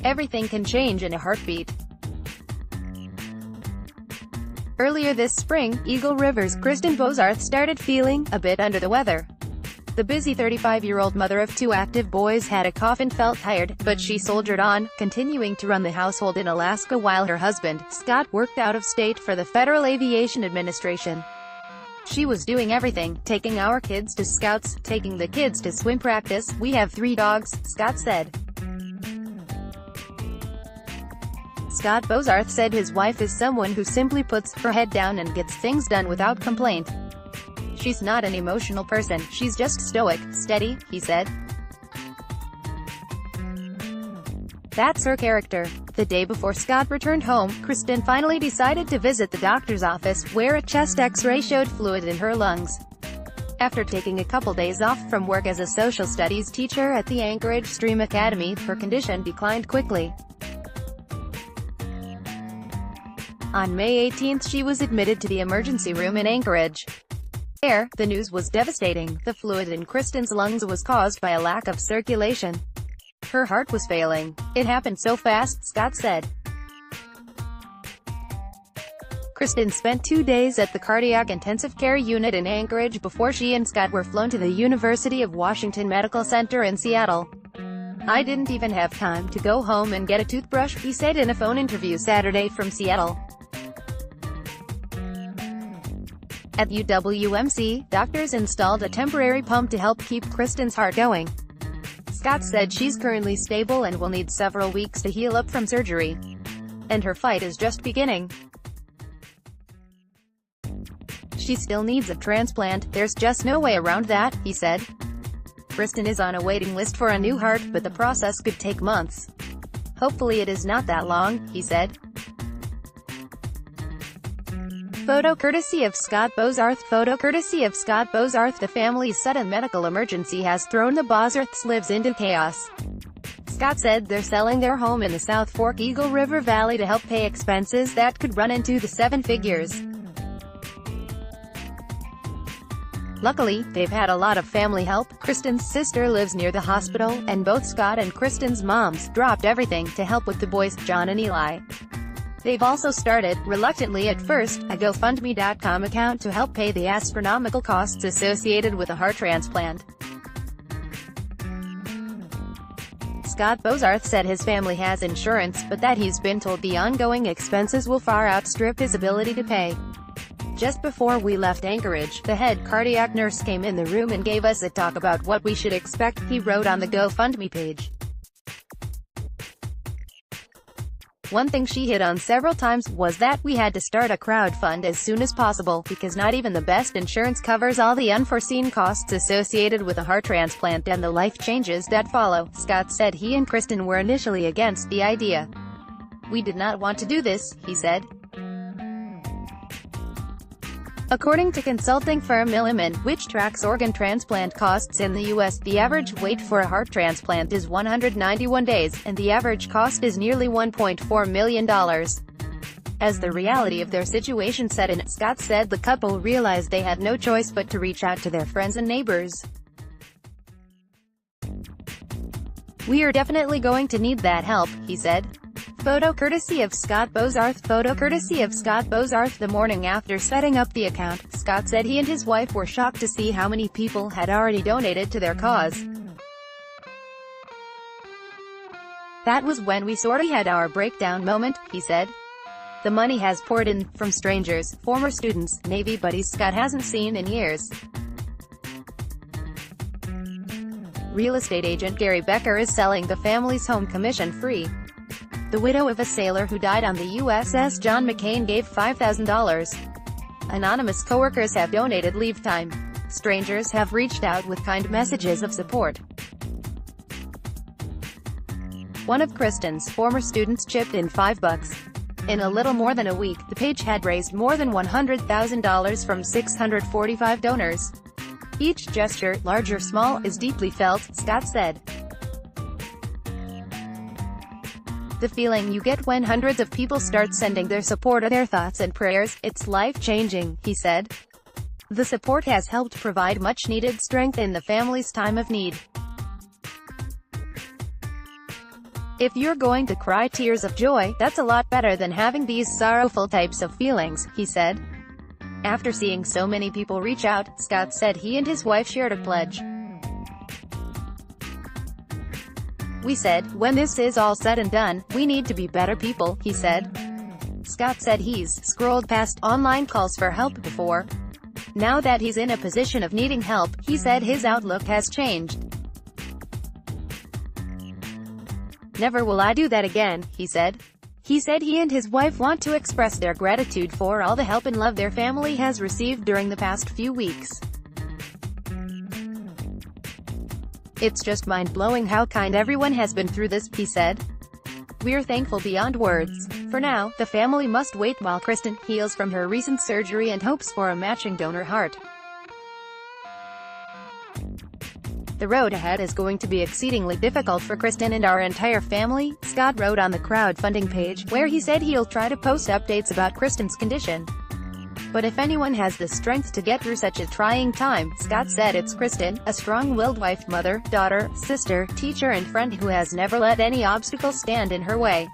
Everything can change in a heartbeat. Earlier this spring, Eagle River's Kristin Bozarth started feeling a bit under the weather. The busy 35-year-old mother of 2 active boys had a cough and felt tired, but she soldiered on, continuing to run the household in Alaska while her husband, Scott, worked out of state for the Federal Aviation Administration. She was doing everything, taking our kids to scouts, taking the kids to swim practice. We have 3 dogs, Scott said. Scott Bozarth said his wife is someone who simply puts her head down and gets things done without complaint. She's not an emotional person, she's just stoic, steady, he said. That's her character. The day before Scott returned home, Kristin finally decided to visit the doctor's office, where a chest X-ray showed fluid in her lungs. After taking a couple days off from work as a social studies teacher at the Anchorage Stream Academy, her condition declined quickly. On May 18, she was admitted to the emergency room in Anchorage. There, the news was devastating. The fluid in Kristin's lungs was caused by a lack of circulation. Her heart was failing. It happened so fast, Scott said. Kristin spent 2 days at the cardiac intensive care unit in Anchorage before she and Scott were flown to the University of Washington Medical Center in Seattle. I didn't even have time to go home and get a toothbrush, he said in a phone interview Saturday from Seattle. At UWMC, doctors installed a temporary pump to help keep Kristin's heart going. Scott said she's currently stable and will need several weeks to heal up from surgery. And her fight is just beginning. She still needs a transplant, there's just no way around that, he said. Kristin is on a waiting list for a new heart, but the process could take months. Hopefully it is not that long, he said. Photo courtesy of Scott Bozarth. Photo courtesy of Scott Bozarth. The family's sudden medical emergency has thrown the Bozarths' lives into chaos. Scott said they're selling their home in the South Fork Eagle River Valley to help pay expenses that could run into the 7 figures. Luckily, they've had a lot of family help. Kristin's sister lives near the hospital, and both Scott and Kristin's moms dropped everything to help with the boys, John and Eli. They've also started, reluctantly at first, a GoFundMe.com account to help pay the astronomical costs associated with a heart transplant. Scott Bozarth said his family has insurance, but that he's been told the ongoing expenses will far outstrip his ability to pay. Just before we left Anchorage, the head cardiac nurse came in the room and gave us a talk about what we should expect, he wrote on the GoFundMe page. One thing she hit on several times was that we had to start a crowdfund as soon as possible, because not even the best insurance covers all the unforeseen costs associated with a heart transplant and the life changes that follow. Scott said he and Kristin were initially against the idea. We did not want to do this, he said. According to consulting firm Milliman, which tracks organ transplant costs in the U.S., the average wait for a heart transplant is 191 days, and the average cost is nearly $1.4 million. As the reality of their situation set in, Scott said the couple realized they had no choice but to reach out to their friends and neighbors. We are definitely going to need that help, he said. Photo courtesy of Scott Bozarth. Photo courtesy of Scott Bozarth. The morning after setting up the account, Scott said he and his wife were shocked to see how many people had already donated to their cause. That was when we sorta had our breakdown moment, he said. The money has poured in, from strangers, former students, Navy buddies Scott hasn't seen in years. Real estate agent Gary Becker is selling the family's home commission-free. The widow of a sailor who died on the USS John McCain gave $5,000. Anonymous coworkers have donated leave time. Strangers have reached out with kind messages of support. One of Kristin's former students chipped in $5. In a little more than a week, the page had raised more than $100,000 from 645 donors. Each gesture, large or small, is deeply felt, Scott said. The feeling you get when hundreds of people start sending their support or their thoughts and prayers, it's life-changing, he said. The support has helped provide much-needed strength in the family's time of need. If you're going to cry tears of joy, that's a lot better than having these sorrowful types of feelings, he said. After seeing so many people reach out, Scott said he and his wife shared a pledge. "We said, when this is all said and done, we need to be better people," he said. Scott said he's scrolled past online calls for help before. Now that he's in a position of needing help, he said his outlook has changed. "Never will I do that again," he said. He said he and his wife want to express their gratitude for all the help and love their family has received during the past few weeks. "It's just mind-blowing how kind everyone has been through this," he said. "We're thankful beyond words. For now, the family must wait while Kristin heals from her recent surgery and hopes for a matching donor heart. The road ahead is going to be exceedingly difficult for Kristin and our entire family," Scott wrote on the crowdfunding page, where he said he'll try to post updates about Kristin's condition. "But if anyone has the strength to get through such a trying time," Scott said, "it's Kristin, a strong-willed wife, mother, daughter, sister, teacher and friend who has never let any obstacle stand in her way."